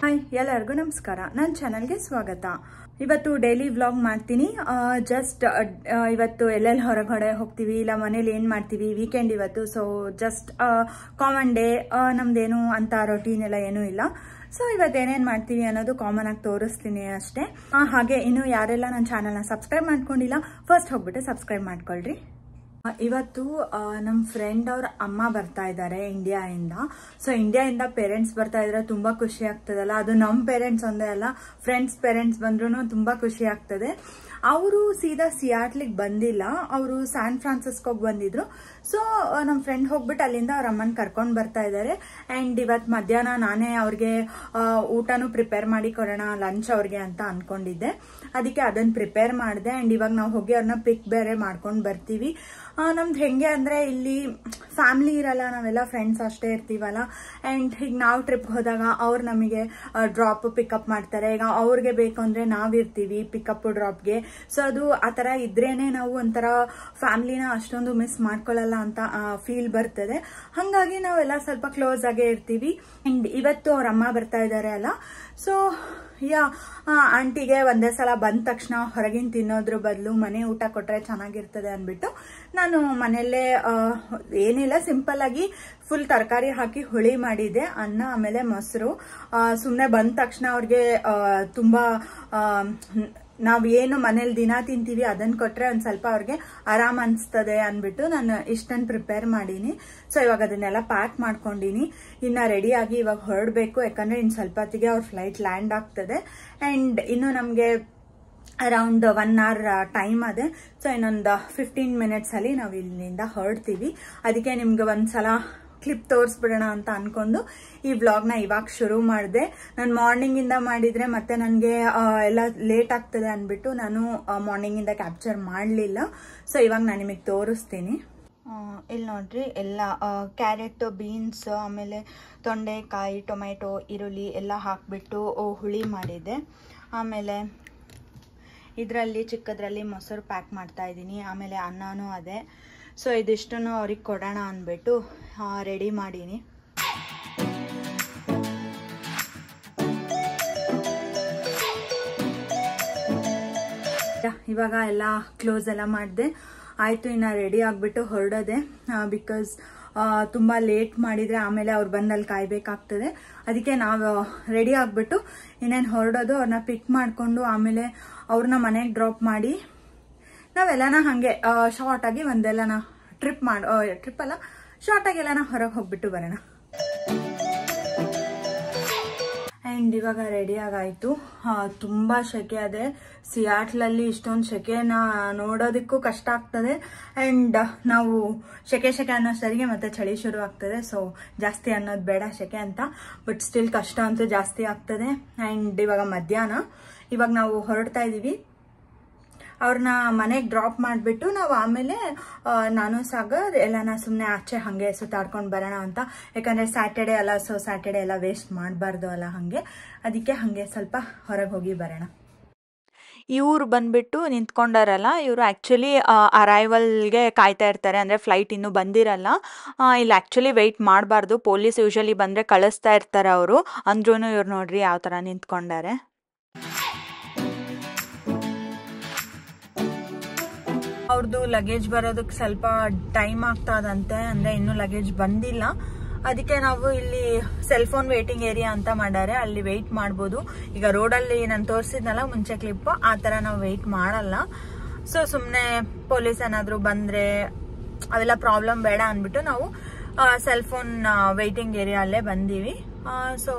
Hi ಎಲ್ಲರಿಗೂ ನಮಸ್ಕಾರ ನನ್ನ ಚಾನೆಲ್ಗೆ ಸ್ವಾಗತ. ಇವತ್ತು ಡೈಲಿ ವ್ಲಾಗ್ ಮಾಡ್ತೀನಿ. ಜಸ್ಟ್ ಇವತ್ತು ಎಲ್ಲೆಲ್ಲಿ ಹೊರಗಡೆ ಹೋಗ್ತೀವಿ ಇಲ್ಲ ಮನೇಲಿ ಏನು ಮಾಡ್ತೀವಿ ವೀಕೆಂಡ್ ಇವತ್ತು. ಸೊ ಜಸ್ಟ್ ಕಾಮನ್ ಡೇ, ನಮ್ದೇನು ಅಂತ ರೊಟೀನ್ ಎಲ್ಲ ಏನೂ ಇಲ್ಲ. ಸೊ ಇವತ್ತು ಏನೇನು ಮಾಡ್ತೀವಿ ಅನ್ನೋದು ಕಾಮನ್ ಆಗಿ ತೋರಿಸ್ತೀನಿ ಅಷ್ಟೇ. ಹಾಗೆ ಇನ್ನು ಯಾರೆಲ್ಲ ನನ್ನ ಚಾನಲ್ನ ಸಬ್ಸ್ಕ್ರೈಬ್ ಮಾಡ್ಕೊಂಡಿಲ್ಲ ಫಸ್ಟ್ ಹೋಗ್ಬಿಟ್ಟು ಸಬ್ಸ್ಕ್ರೈಬ್ ಮಾಡ್ಕೊಳ್ರಿ. ಇವತ್ತು ನಮ್ಮ ಫ್ರೆಂಡ್ ಅವ್ರ ಅಮ್ಮ ಬರ್ತಾ ಇದ್ದಾರೆ ಇಂಡಿಯಾದಿಂದ. ಸೊ ಇಂಡಿಯಾದಿಂದ ಪೇರೆಂಟ್ಸ್ ಬರ್ತಾ ಇದ್ರೆ ತುಂಬಾ ಖುಷಿ ಆಗ್ತದಲ್ಲ. ಅದು ನಮ್ಮ ಪೇರೆಂಟ್ಸ್ ಒಂದೇ ಅಲ್ಲ, ಫ್ರೆಂಡ್ಸ್ ಪೇರೆಂಟ್ಸ್ ಬಂದ್ರು ತುಂಬಾ ಖುಷಿ ಆಗ್ತದೆ. ಅವರು ಸೀದಾ ಸಿಯಾಟ್ಲಿಗೆ ಬಂದಿಲ್ಲ, ಅವರು ಸ್ಯಾನ್ ಫ್ರಾನ್ಸಿಸ್ಕೋಗೆ ಬಂದಿದ್ರು. ಸೊ ನಮ್ಮ ಫ್ರೆಂಡ್ ಹೋಗ್ಬಿಟ್ಟು ಅಲ್ಲಿಂದ ಅವ್ರ ಅಮ್ಮನ ಕರ್ಕೊಂಡು ಬರ್ತಾ ಇದ್ದಾರೆ. ಅಂಡ್ ಇವತ್ತು ಮಧ್ಯಾಹ್ನ ನಾನೇ ಅವ್ರಿಗೆ ಊಟನೂ ಪ್ರಿಪೇರ್ ಮಾಡಿ ಕೊಡೋಣ ಲಂಚ್ ಅವ್ರಿಗೆ ಅಂತ ಅನ್ಕೊಂಡಿದ್ದೆ. ಅದಕ್ಕೆ ಅದನ್ನ ಪ್ರಿಪೇರ್ ಮಾಡಿದೆ. ಅಂಡ್ ಇವಾಗ ನಾವು ಹೋಗಿ ಅವ್ರನ್ನ ಪಿಕ್ ಬೇರೆ ಮಾಡ್ಕೊಂಡು ಬರ್ತೀವಿ. ನಮ್ದು ಹೆಂಗೆ ಅಂದ್ರೆ ಇಲ್ಲಿ ಫ್ಯಾಮಿಲಿ ಇರಲ್ಲ, ನಾವೆಲ್ಲ ಫ್ರೆಂಡ್ಸ್ ಅಷ್ಟೇ ಇರ್ತೀವಲ್ಲ. ಅಂಡ್ ಈಗ ನಾವು ಟ್ರಿಪ್ ಹೋದಾಗ ಅವ್ರು ನಮಗೆ ಡ್ರಾಪ್ ಪಿಕಪ್ ಮಾಡ್ತಾರೆ. ಈಗ ಅವ್ರಿಗೆ ಬೇಕು ಅಂದ್ರೆ ನಾವಿರ್ತೀವಿ ಪಿಕಪ್ ಡ್ರಾಪ್ಗೆ. ಸೊ ಅದು ಆ ತರ ಇದ್ರೇನೆ ನಾವು ಒಂಥರ ಫ್ಯಾಮಿಲಿನ ಅಷ್ಟೊಂದು ಮಿಸ್ ಮಾಡ್ಕೊಳ್ಳಲ್ಲ ಅಂತ ಫೀಲ್ ಬರ್ತದೆ. ಹಂಗಾಗಿ ನಾವೆಲ್ಲ ಸ್ವಲ್ಪ ಕ್ಲೋಸ್ ಆಗೇ ಇರ್ತೀವಿ. ಅಂಡ್ ಇವತ್ತು ಅವ್ರ ಅಮ್ಮ ಬರ್ತಾ ಇದ್ದಾರೆ ಅಲ್ಲ. ಸೊ ಆಂಟಿಗೆ ಒಂದೇ ಸಲ ಬಂದ ತಕ್ಷಣ ಹೊರಗಿನ ತಿನ್ನೋದ್ರ ಬದಲು ಮನೆ ಊಟ ಕೊಟ್ರೆ ಚೆನ್ನಾಗಿರ್ತದೆ ಅನ್ಬಿಟ್ಟು ನಾನು ಮನೆಯಲ್ಲೇ ಏನಿಲ್ಲ ಸಿಂಪಲ್ ಆಗಿ ಫುಲ್ ತರಕಾರಿ ಹಾಕಿ ಹುಳಿ ಮಾಡಿದೆ, ಅನ್ನ ಆಮೇಲೆ ಮೊಸರು. ಸುಮ್ಮನೆ ಬಂದ ತಕ್ಷಣ ಅವ್ರಿಗೆ ತುಂಬಾ ನಾವೇನು ಮನೇಲಿ ದಿನ ತಿಂತೀವಿ ಅದನ್ನ ಕೊಟ್ರೆ ಒಂದ್ ಸ್ವಲ್ಪ ಅವ್ರಿಗೆ ಆರಾಮ್ ಅನ್ಸ್ತದೆ ಅನ್ಬಿಟ್ಟು ನಾನು ಇಷ್ಟನ್ನು ಪ್ರಿಪೇರ್ ಮಾಡೀನಿ. ಸೊ ಇವಾಗ ಅದನ್ನೆಲ್ಲ ಪ್ಯಾಕ್ ಮಾಡ್ಕೊಂಡಿನಿ. ಇನ್ನ ರೆಡಿ ಆಗಿ ಇವಾಗ ಹೊರಡ್ಬೇಕು, ಯಾಕಂದ್ರೆ ಇನ್ ಸ್ವಲ್ಪ ಹೊತ್ತಿಗೆ ಅವ್ರ ಫ್ಲೈಟ್ ಲ್ಯಾಂಡ್ ಆಗ್ತದೆ. ಅಂಡ್ ಇನ್ನು ನಮ್ಗೆ ಅರೌಂಡ್ 1 hour ಟೈಮ್ ಅದೇ. ಸೊ ಇನ್ನೊಂದು 15 minutes ಅಲ್ಲಿ ನಾವು ಇಲ್ಲಿಂದ ಹೊರಡ್ತೀವಿ. ಅದಕ್ಕೆ ನಿಮ್ಗೆ ಒಂದ್ಸಲ ಕ್ಲಿಪ್ ತೋರಿಸ್ಬಿಡೋಣ ಅಂತ ಅನ್ಕೊಂಡು ಈ ವ್ಲಾಗ್ನ ಇವಾಗ ಶುರು ಮಾಡಿದೆ. ನಾನು ಮಾರ್ನಿಂಗ್ ಇಂದ ಮಾಡಿದ್ರೆ ಮತ್ತೆ ನನಗೆ ಎಲ್ಲ ಲೇಟ್ ಆಗ್ತದೆ ಅನ್ಬಿಟ್ಟು ನಾನು ಮಾರ್ನಿಂಗ್ ಇಂದ ಕ್ಯಾಪ್ಚರ್ ಮಾಡಲಿಲ್ಲ. ಸೊ ಇವಾಗ ನಾನು ನಿಮಗೆ ತೋರಿಸ್ತೀನಿ. ಇಲ್ಲಿ ನೋಡ್ರಿ, ಎಲ್ಲ ಕ್ಯಾರೆಟ್, ಬೀನ್ಸ್, ಆಮೇಲೆ ತೊಂಡೆಕಾಯಿ, ಟೊಮೆಟೊ, ಈರುಳ್ಳಿ ಎಲ್ಲ ಹಾಕ್ಬಿಟ್ಟು ಹುಳಿ ಮಾಡಿದೆ. ಆಮೇಲೆ ಇದರಲ್ಲಿ ಚಿಕ್ಕದ್ರಲ್ಲಿ ಮೊಸರು ಪ್ಯಾಕ್ ಮಾಡ್ತಾ ಇದ್ದೀನಿ. ಆಮೇಲೆ ಅನ್ನನೂ ಅದೇ. ಸೊ ಇದಿಷ್ಟನ್ನು ಅವ್ರಿಗೆ ಕೊಡೋಣ ಅಂದ್ಬಿಟ್ಟು ರೆಡಿ ಮಾಡೀನಿ. ಇವಾಗ ಎಲ್ಲ ಕ್ಲೋಸ್ ಎಲ್ಲ ಮಾಡಿದೆ ಆಯ್ತು. ಇನ್ನು ರೆಡಿ ಆಗ್ಬಿಟ್ಟು ಹೊರಡೋದೆ. ಬಿಕಾಸ್ ತುಂಬಾ ಲೇಟ್ ಮಾಡಿದ್ರೆ ಆಮೇಲೆ ಅವ್ರು ಬಂದಲ್ಲಿ ಕಾಯ್ಬೇಕಾಗ್ತದೆ. ಅದಕ್ಕೆ ನಾವು ರೆಡಿ ಆಗ್ಬಿಟ್ಟು ಇನ್ನೇನು ಹೊರಡೋದು. ಅವ್ರನ್ನ ಪಿಕ್ ಮಾಡ್ಕೊಂಡು ಆಮೇಲೆ ಅವ್ರನ್ನ ಮನೆಗೆ ಡ್ರಾಪ್ ಮಾಡಿ ನಾವೆಲ್ಲನ ಹಂಗೆ ಶಾರ್ಟ್ ಆಗಿ ಒಂದೆಲ್ಲನ ಟ್ರಿಪ್ ಅಲ್ಲ ಶಾರ್ಟ್ ಆಗಿ ಎಲ್ಲನ ಹೊರಗೆ ಹೋಗ್ಬಿಟ್ಟು ಬರೋಣ. ಅಂಡ್ ಇವಾಗ ರೆಡಿ ಆಗಾಯ್ತು. ತುಂಬಾ ಸೆಕೆ ಅದೇ. ಸಿಯಾಟ್ಲಲ್ಲಿ ಇಷ್ಟೊಂದು ಸೆಕೆನ ನೋಡೋದಕ್ಕೂ ಕಷ್ಟ ಆಗ್ತದೆ. ಅಂಡ್ ನಾವು ಸೆಕೆ ಅನ್ನೋ ಸರಿಗೆ ಮತ್ತೆ ಚಳಿ ಶುರು ಆಗ್ತದೆ. ಸೊ ಜಾಸ್ತಿ ಅನ್ನೋದು ಬೇಡ ಸೆಕೆ ಅಂತ, ಬಟ್ ಸ್ಟಿಲ್ ಕಷ್ಟ ಅಂತೂ ಜಾಸ್ತಿ ಆಗ್ತದೆ. ಅಂಡ್ ಇವಾಗ ಮಧ್ಯಾಹ್ನ, ಇವಾಗ ನಾವು ಹೊರಡ್ತಾ ಇದೀವಿ. ಅವ್ರನ್ನ ಮನೆಗೆ ಡ್ರಾಪ್ ಮಾಡಿಬಿಟ್ಟು ನಾವು ಆಮೇಲೆ ನಾನು ಸಾಗರ್ ಎಲ್ಲನ ಸುಮ್ಮನೆ ಆಚೆ ಹಾಗೆ ಸುತ್ತಾಡ್ಕೊಂಡು ಬರೋಣ ಅಂತ. ಯಾಕಂದರೆ ಸ್ಯಾಟರ್ಡೆ ಅಲ್ಲ, ಸೊ ಸ್ಯಾಟರ್ಡೆ ಎಲ್ಲ ವೇಸ್ಟ್ ಮಾಡಬಾರ್ದು ಅಲ್ಲ, ಹಾಗೆ ಅದಕ್ಕೆ ಹಾಗೆ ಸ್ವಲ್ಪ ಹೊರಗೆ ಹೋಗಿ ಬರೋಣ. ಇವ್ರು ಬಂದ್ಬಿಟ್ಟು ನಿಂತ್ಕೊಂಡಾರಲ್ಲ, ಇವರು ಆ್ಯಕ್ಚುಲಿ ಅರೈವಲ್ಗೆ ಕಾಯ್ತಾ ಇರ್ತಾರೆ. ಅಂದರೆ ಫ್ಲೈಟ್ ಇನ್ನೂ ಬಂದಿರಲ್ಲ. ಇಲ್ಲಿ ಆ್ಯಕ್ಚುಲಿ ವೆಯ್ಟ್ ಮಾಡಬಾರ್ದು, ಪೊಲೀಸ್ ಯೂಶಲಿ ಬಂದರೆ ಕಳಿಸ್ತಾ ಇರ್ತಾರೆ ಅವರು. ಅಂದ್ರೂ ಇವ್ರು ನೋಡ್ರಿ ಯಾವ ಥರ ನಿಂತ್ಕೊಂಡಾರೆ. ಅವ್ರದ್ದು ಲಗೇಜ್ ಬರೋದಕ್ಕೆ ಸ್ವಲ್ಪ ಟೈಮ್ ಆಗ್ತದಂತೆ. ಅಂದ್ರೆ ಇನ್ನೂ ಲಗೇಜ್ ಬಂದಿಲ್ಲ. ಅದಕ್ಕೆ ನಾವು ಇಲ್ಲಿ ಸೆಲ್ ಫೋನ್ ವೇಟಿಂಗ್ ಏರಿಯಾ ಅಂತ ಮಾಡಾರೆ, ಅಲ್ಲಿ ವೆಯ್ಟ್ ಮಾಡ್ಬೋದು. ಈಗ ರೋಡಲ್ಲಿ ನಾನು ತೋರಿಸಿದ್ನಲ್ಲ ಮುಂಚೆ ಕ್ಲಿಪ್, ಆ ತರ ನಾವು ವೆಯ್ಟ್ ಮಾಡಲ್ಲ. ಸೊ ಸುಮ್ಮನೆ ಪೊಲೀಸ್ ಏನಾದ್ರು ಬಂದ್ರೆ ಅವೆಲ್ಲ ಪ್ರಾಬ್ಲಮ್ ಬೇಡ ಅನ್ಬಿಟ್ಟು ನಾವು ಸೆಲ್ ಫೋನ್ ವೇಟಿಂಗ್ ಏರಿಯಾ ಅಲ್ಲೇ ಬಂದೀವಿ. ಸೊ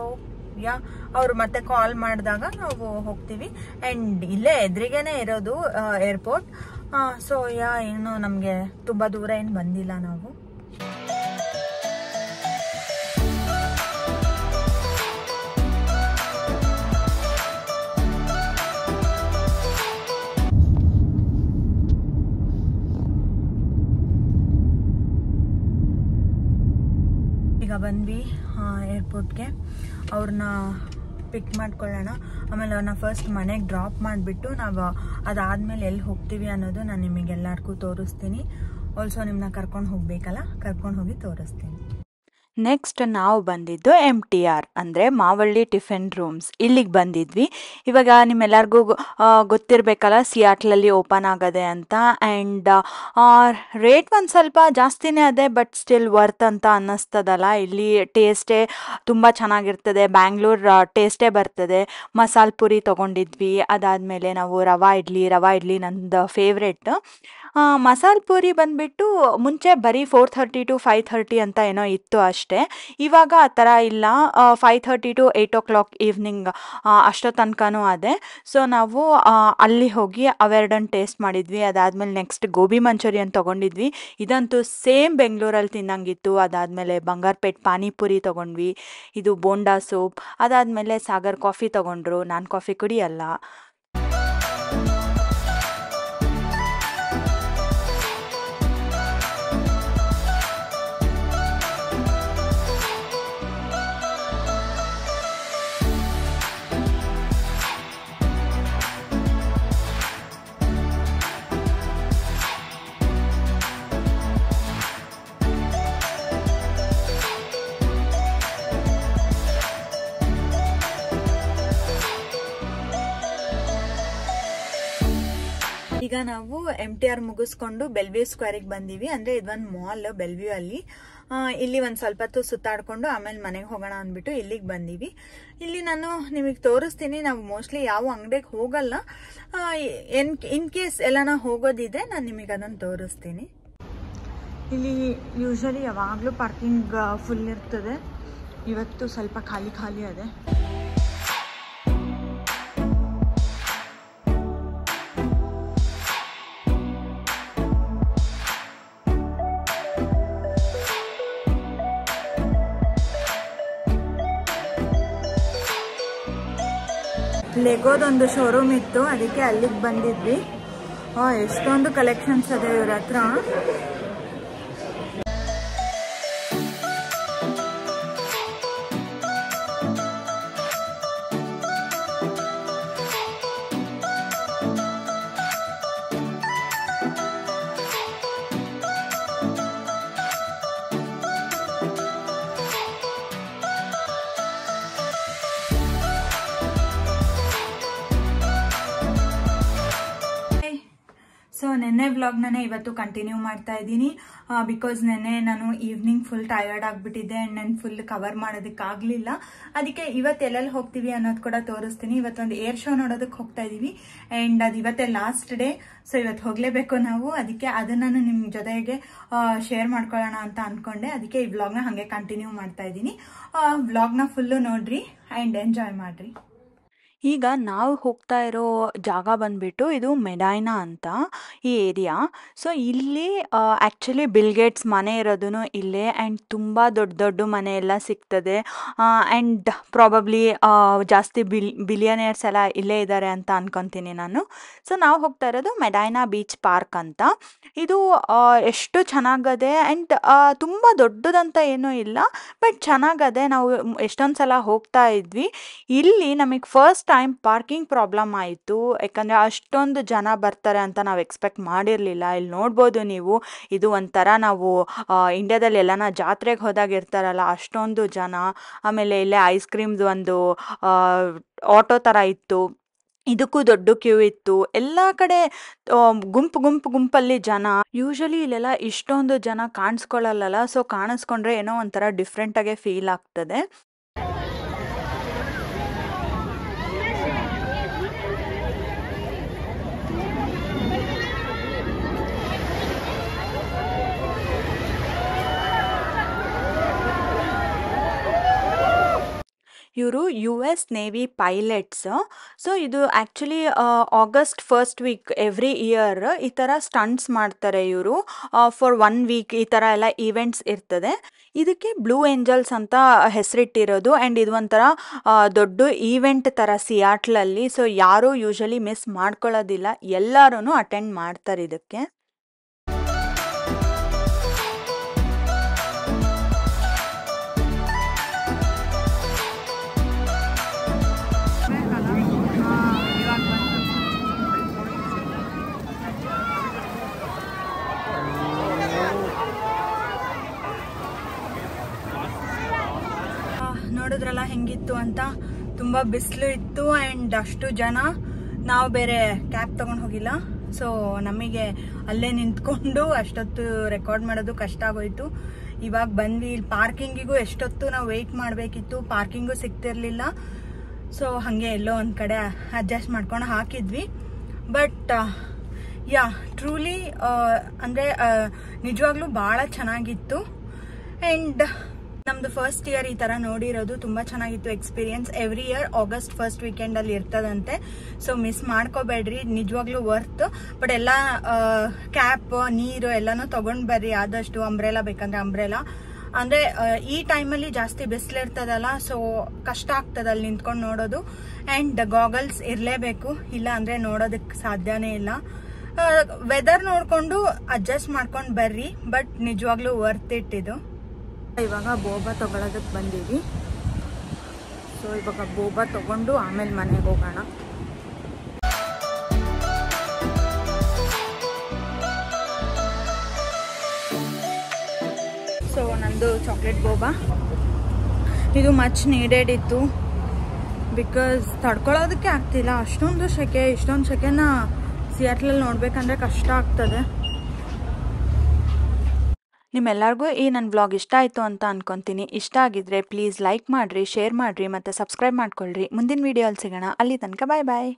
ಅವ್ರು ಮತ್ತೆ ಕಾಲ್ ಮಾಡಿದಾಗ ನಾವು ಹೋಗ್ತೀವಿ. ಅಂಡ್ ಇಲ್ಲೇ ಎದುರಿಗೇನೆ ಇರೋದು ಏರ್ಪೋರ್ಟ್. ಸೊ ಏನು ನಮ್ಗೆ ತುಂಬಾ ದೂರ ಏನು ಬಂದಿಲ್ಲ ನಾವು. ಈಗ ಬಂದ್ವಿ ಏರ್ಪೋರ್ಟ್ಗೆ. ಅವ್ರನ್ನ ಪಿಕ್ ಮಾಡ್ಕೊಳ್ಳೋಣ. ಆಮೇಲೆ ಅವ್ರನ್ನ ಫಸ್ಟ್ ಮನೆಗೆ ಡ್ರಾಪ್ ಮಾಡಿಬಿಟ್ಟು ನಾವು ಅದಾದ್ಮೇಲೆ ಎಲ್ಲಿ ಹೋಗ್ತೀವಿ ಅನ್ನೋದು ನಾನು ನಿಮಗೆಲ್ಲರಿಗೂ ತೋರಿಸ್ತೀನಿ. ಆಲ್ಸೋ ನಿಮ್ಮನ್ನ ಕರ್ಕೊಂಡು ಹೋಗ್ಬೇಕಲ್ಲ, ಕರ್ಕೊಂಡು ಹೋಗಿ ತೋರಿಸ್ತೀನಿ. ನೆಕ್ಸ್ಟ್ ನಾವು ಬಂದಿದ್ದು MTR ಅಂದರೆ ಮಾವಳ್ಳಿ ಟಿಫಿನ್ ರೂಮ್ಸ್. ಇಲ್ಲಿಗೆ ಬಂದಿದ್ವಿ. ಇವಾಗ ನಿಮ್ಮೆಲ್ಲರಿಗೂ ಗೊತ್ತಿರಬೇಕಲ್ಲ, ಸಿಯಾಟ್ಲಲ್ಲಿ ಓಪನ್ ಆಗದೆ ಅಂತ. ಆ್ಯಂಡ್ ರೇಟ್ ಒಂದು ಸ್ವಲ್ಪ ಜಾಸ್ತಿನೇ ಅದೇ, ಬಟ್ ಸ್ಟಿಲ್ ವರ್ತ್ ಅಂತ ಅನ್ನಿಸ್ತದಲ್ಲ. ಇಲ್ಲಿ ಟೇಸ್ಟೇ ತುಂಬ ಚೆನ್ನಾಗಿರ್ತದೆ, ಬ್ಯಾಂಗ್ಳೂರ್ ಟೇಸ್ಟೇ ಬರ್ತದೆ. ಮಸಾಲೆ ಪುರಿ ತೊಗೊಂಡಿದ್ವಿ. ಅದಾದಮೇಲೆ ನಾವು ರವಾ ಇಡ್ಲಿ ನಂದು ಫೇವ್ರೆಟ್. ಮಸಾಲೆ ಪೂರಿ ಬಂದುಬಿಟ್ಟು ಮುಂಚೆ ಬರೀ 4:30 to 5:30 ಅಂತ ಏನೋ ಇತ್ತು ಅಷ್ಟೇ. ಇವಾಗ ಆ ಥರ ಇಲ್ಲ, 5:30 to 8 o'clock ಈವ್ನಿಂಗ್ ಅಷ್ಟೋ ತನಕನೂ ಅದೇ. ಸೊ ನಾವು ಅಲ್ಲಿ ಹೋಗಿ ಅವೆರಡನ್ನು ಟೇಸ್ಟ್ ಮಾಡಿದ್ವಿ. ಅದಾದಮೇಲೆ ನೆಕ್ಸ್ಟ್ ಗೋಬಿ ಮಂಚೂರಿಯನ್ ತೊಗೊಂಡಿದ್ವಿ. ಇದಂತೂ ಸೇಮ್ ಬೆಂಗಳೂರಲ್ಲಿ ತಿನ್ನಂಗಿತ್ತು. ಅದಾದಮೇಲೆ ಬಂಗಾರಪೇಟ್ ಪಾನಿಪುರಿ ತೊಗೊಂಡ್ವಿ. ಇದು ಬೋಂಡಾ ಸೂಪ್. ಅದಾದಮೇಲೆ ಸಾಗರ್ ಕಾಫಿ ತೊಗೊಂಡ್ರು. ನಾನು ಕಾಫಿ ಕುಡಿಯಲ್ಲ. ಈಗ ನಾವು MTR ಮುಗಿಸ್ಕೊಂಡು ಬೆಲ್ವ್ಯೂ ಸ್ಕ್ವೇರಿಗೆ ಬಂದೀವಿ. ಅಂದರೆ ಇದೊಂದು ಮಾಲ್ ಬೆಲ್ವ್ಯೂ ಅಲ್ಲಿ. ಇಲ್ಲಿ ಒಂದು ಸ್ವಲ್ಪ ಹೊತ್ತು ಸುತ್ತಾಡ್ಕೊಂಡು ಆಮೇಲೆ ಮನೆಗೆ ಹೋಗೋಣ ಅಂದ್ಬಿಟ್ಟು ಇಲ್ಲಿಗೆ ಬಂದೀವಿ. ಇಲ್ಲಿ ನಾನು ನಿಮಗೆ ತೋರಿಸ್ತೀನಿ. ನಾವು ಮೋಸ್ಟ್ಲಿ ಯಾವ ಅಂಗಡಿಗೆ ಹೋಗಲ್ಲ. ಇನ್ ಕೇಸ್ ಎಲ್ಲಾನ ಹೋಗೋದಿದೆ ನಾನು ನಿಮಗೆ ಅದನ್ನು ತೋರಿಸ್ತೀನಿ. ಇಲ್ಲಿ ಯೂಶಲಿ ಯಾವಾಗಲೂ ಪಾರ್ಕಿಂಗ್ ಫುಲ್ ಇರ್ತದೆ. ಇವತ್ತು ಸ್ವಲ್ಪ ಖಾಲಿ ಅದೇ. ಲೆಗೋದೊಂದು ಶೋರೂಮ್ ಇತ್ತು, ಅದಕ್ಕೆ ಅಲ್ಲಿಗೆ ಬಂದಿದ್ವಿ. ಎಷ್ಟೊಂದು ಕಲೆಕ್ಷನ್ಸ್ ಇದೆ ಇವ್ರ ಹತ್ರ. ಸೊ ನೆನ್ನೆ ವ್ಲಾಗ್ನೇ ಇವತ್ತು ಕಂಟಿನ್ಯೂ ಮಾಡ್ತಾ ಇದ್ದೀನಿ. ಬಿಕಾಸ್ ನೆನ್ನೆ ನಾನು ಈವ್ನಿಂಗ್ ಫುಲ್ ಟಯರ್ಡ್ ಆಗಿಬಿಟ್ಟಿದ್ದೆ ಆ್ಯಂಡ್ ನಾನು ಫುಲ್ ಕವರ್ ಮಾಡೋದಕ್ಕಾಗಲಿಲ್ಲ. ಅದಕ್ಕೆ ಇವತ್ತು ಎಲ್ಲೆಲ್ಲಿ ಹೋಗ್ತೀವಿ ಅನ್ನೋದು ಕೂಡ ತೋರಿಸ್ತೀನಿ. ಇವತ್ತೊಂದು ಏರ್ ಶೋ ನೋಡೋದಕ್ಕೆ ಹೋಗ್ತಾ ಇದ್ದೀವಿ ಆ್ಯಂಡ್ ಅದು ಇವತ್ತೇ ಲಾಸ್ಟ್ ಡೇ. ಸೊ ಇವತ್ತು ಹೋಗಲೇಬೇಕು ನಾವು. ಅದಕ್ಕೆ ಅದನ್ನು ನಿಮ್ಮ ಜೊತೆಗೆ ಶೇರ್ ಮಾಡ್ಕೊಳ್ಳೋಣ ಅಂತ ಅಂದ್ಕೊಂಡೆ. ಅದಕ್ಕೆ ಈ ವ್ಲಾಗ್ನ ಹಾಗೆ ಕಂಟಿನ್ಯೂ ಮಾಡ್ತಾ ಇದ್ದೀನಿ. ವ್ಲಾಗ್ನ ಫುಲ್ಲು ನೋಡ್ರಿ ಆ್ಯಂಡ್ ಎಂಜಾಯ್ ಮಾಡಿರಿ. ಈಗ ನಾವು ಹೋಗ್ತಾ ಇರೋ ಜಾಗ ಬಂದ್ಬಿಟ್ಟು ಇದು ಮೆಡೈನಾ ಅಂತ ಈ ಏರಿಯಾ. ಸೊ ಇಲ್ಲಿ ಆ್ಯಕ್ಚುಲಿ ಬಿಲ್ಗೇಟ್ಸ್ ಮನೆ ಇರೋದು ಇಲ್ಲೇ ಆ್ಯಂಡ್ ತುಂಬ ದೊಡ್ಡ ಮನೆ ಎಲ್ಲ ಸಿಗ್ತದೆ. ಆ್ಯಂಡ್ ಪ್ರಾಬಬ್ಲಿ ಜಾಸ್ತಿ ಬಿಲಿಯನೇರ್ಸ್ ಎಲ್ಲ ಇಲ್ಲೇ ಇದ್ದಾರೆ ಅಂತ ಅನ್ಕೊತೀನಿ ನಾನು. ಸೊ ನಾವು ಹೋಗ್ತಾ ಇರೋದು ಮೆಡೈನಾ ಬೀಚ್ ಪಾರ್ಕ್ ಅಂತ. ಇದು ಎಷ್ಟು ಚೆನ್ನಾಗದೆ ಆ್ಯಂಡ್ ತುಂಬ ದೊಡ್ಡದಂತ ಏನೂ ಇಲ್ಲ, ಬಟ್ ಚೆನ್ನಾಗದೆ. ನಾವು ಎಷ್ಟೊಂದು ಸಲ ಹೋಗ್ತಾ ಇದ್ವಿ. ಇಲ್ಲಿ ನಮಗೆ ಫಸ್ಟ್ ಟೈಮ್ ಪಾರ್ಕಿಂಗ್ ಪ್ರಾಬ್ಲಮ್ ಆಯಿತು. ಯಾಕಂದರೆ ಅಷ್ಟೊಂದು ಜನ ಬರ್ತಾರೆ ಅಂತ ನಾವು ಎಕ್ಸ್ಪೆಕ್ಟ್ ಮಾಡಿರಲಿಲ್ಲ. ಇಲ್ಲಿ ನೋಡ್ಬೋದು ನೀವು, ಇದು ಒಂಥರ ನಾವು ಇಂಡಿಯಾದಲ್ಲಿ ಎಲ್ಲನ ಜಾತ್ರೆಗೆ ಹೋದಾಗ ಇರ್ತಾರಲ್ಲ ಅಷ್ಟೊಂದು ಜನ. ಆಮೇಲೆ ಇಲ್ಲೇ ಐಸ್ ಕ್ರೀಮ್ದು ಒಂದು ಆಟೋ ಥರ ಇತ್ತು, ಇದಕ್ಕೂ ದೊಡ್ಡ ಕ್ಯೂ ಇತ್ತು. ಎಲ್ಲ ಕಡೆ ಗುಂಪಲ್ಲಿ ಜನ. ಯೂಶಲಿ ಇಲ್ಲೆಲ್ಲ ಇಷ್ಟೊಂದು ಜನ ಕಾಣಿಸ್ಕೊಳ್ಳಲ್ಲ. ಸೊ ಕಾಣಿಸ್ಕೊಂಡ್ರೆ ಏನೋ ಒಂಥರ ಡಿಫ್ರೆಂಟಾಗೆ ಫೀಲ್ ಆಗ್ತದೆ. ಇವರು US ನೇವಿ ಪೈಲಟ್ಸ್. ಸೊ ಇದು actually August first week every year ಈ ಥರ ಸ್ಟಂಟ್ಸ್ ಮಾಡ್ತಾರೆ ಇವರು. ಫಾರ್ 1 week ಈ ಥರ ಎಲ್ಲ ಈವೆಂಟ್ಸ್ ಇರ್ತದೆ. ಇದಕ್ಕೆ ಬ್ಲೂ ಏಂಜಲ್ಸ್ ಅಂತ ಹೆಸರಿಟ್ಟಿರೋದು. ಆ್ಯಂಡ್ ಇದು ಒಂಥರ ದೊಡ್ಡ ಈವೆಂಟ್ ಥರ ಸಿಯಾಟ್ಲಲ್ಲಿ. ಸೊ ಯಾರೂ ಯೂಶಲಿ ಮಿಸ್ ಮಾಡ್ಕೊಳ್ಳೋದಿಲ್ಲ, ಎಲ್ಲರೂ ಅಟೆಂಡ್ ಮಾಡ್ತಾರೆ ಇದಕ್ಕೆ. ಹೆಂಗಿತ್ತು ಅಂತ. ತುಂಬ ಬಿಸಿಲು ಇತ್ತು ಆ್ಯಂಡ್ ಅಷ್ಟು ಜನ. ನಾವು ಬೇರೆ ಕ್ಯಾಬ್ ತೊಗೊಂಡು ಹೋಗಿಲ್ಲ, ಸೊ ನಮಗೆ ಅಲ್ಲೇ ನಿಂತ್ಕೊಂಡು ಅಷ್ಟೊತ್ತು ರೆಕಾರ್ಡ್ ಮಾಡೋದು ಕಷ್ಟ ಆಗೋಯ್ತು. ಇವಾಗ ಬಂದ್ವಿ. ಇಲ್ಲಿ ಪಾರ್ಕಿಂಗಿಗೂ ಎಷ್ಟೊತ್ತು ನಾವು ವೆಯ್ಟ್ ಮಾಡಬೇಕಿತ್ತು, ಪಾರ್ಕಿಂಗು ಸಿಗ್ತಿರ್ಲಿಲ್ಲ. ಸೊ ಹಾಗೆ ಎಲ್ಲೋ ಒಂದು ಕಡೆ ಅಡ್ಜಸ್ಟ್ ಮಾಡ್ಕೊಂಡು ಹಾಕಿದ್ವಿ. ಬಟ್ ಯಾ ಟ್ರೂಲಿ ಅಂದರೆ ನಿಜವಾಗ್ಲೂ ಭಾಳ ಚೆನ್ನಾಗಿತ್ತು. ಆ್ಯಂಡ್ ನಮ್ದು ಫಸ್ಟ್ ಇಯರ್ ಈ ಥರ ನೋಡಿರೋದು ತುಂಬ ಚೆನ್ನಾಗಿತ್ತು experience. Every year August first ವೀಕೆಂಡಲ್ಲಿ ಇರ್ತದಂತೆ, ಸೊ ಮಿಸ್ ಮಾಡ್ಕೋಬೇಡ್ರಿ, ನಿಜವಾಗ್ಲೂ ವರ್ತ್. ಬಟ್ ಎಲ್ಲ ಕ್ಯಾಪ್, ನೀರು ಎಲ್ಲನೂ ತೊಗೊಂಡು ಬರ್ರಿ ಆದಷ್ಟು. ಅಂಬ್ರೆಲಾ ಬೇಕಂದ್ರೆ ಅಂಬ್ರೆಲಾ. ಅಂದರೆ ಈ ಟೈಮಲ್ಲಿ ಜಾಸ್ತಿ ಬಿಸಿಲಿರ್ತದಲ್ಲ, ಸೊ ಕಷ್ಟ ಆಗ್ತದೆ ಅಲ್ಲಿ ನಿಂತ್ಕೊಂಡು ನೋಡೋದು. ಆ್ಯಂಡ್ ಗಾಗಲ್ಸ್ ಇರಲೇಬೇಕು, ಇಲ್ಲ ಅಂದರೆ ನೋಡೋದಕ್ಕೆ ಸಾಧ್ಯನೇ ಇಲ್ಲ. ವೆದರ್ ನೋಡಿಕೊಂಡು ಅಡ್ಜಸ್ಟ್ ಮಾಡ್ಕೊಂಡು ಬರ್ರಿ, ಬಟ್ ನಿಜವಾಗ್ಲೂ ವರ್ತ್ ಇಟ್ ಇದು. ಇವಾಗ ಬೋಬಾ ತಗೊಳ್ಳೋದಕ್ಕೆ ಬಂದೀವಿ. ಸೊ ಇವಾಗ ಬೋಬಾ ತಗೊಂಡು ಆಮೇಲೆ ಮನೆಗೆ ಹೋಗೋಣ. ಸೊ ನಂದು ಚಾಕ್ಲೇಟ್ ಬೋಬಾ ಇದು ಮಚ್ ನೀಡೆಡ್ ಇತ್ತು. ಬಿಕಾಸ್ ತಡ್ಕೊಳ್ಳೋದಕ್ಕೆ ಆಗ್ತಿಲ್ಲ, ಅಷ್ಟೊಂದು ಸೆಕೆ. ಇಷ್ಟೊಂದು ಸೆಕೆನ ಸಿಯಾಟ್ಲಲ್ಲಿ ನೋಡ್ಬೇಕಂದ್ರೆ ಕಷ್ಟ ಆಗ್ತದೆ. ನಿಮ್ಮೆಲ್ಲರಿಗೂ ಈ ನನ್ನ ವ್ಲಾಗ್ ಇಷ್ಟ ಆಯಿತು ಅಂತ ಅನ್ಕೊತೀನಿ. ಇಷ್ಟ ಆಗಿದ್ರೆ ಪ್ಲೀಸ್ ಲೈಕ್ ಮಾಡಿರಿ, ಶೇರ್ ಮಾಡಿರಿ ಮತ್ತು ಸಬ್ಸ್ಕ್ರೈಬ್ ಮಾಡ್ಕೊಳ್ರಿ. ಮುಂದಿನ ವೀಡಿಯೋಲ್ಲಿ ಸಿಗೋಣ. ಅಲ್ಲಿ ತನಕ ಬಾಯ್ ಬಾಯ್.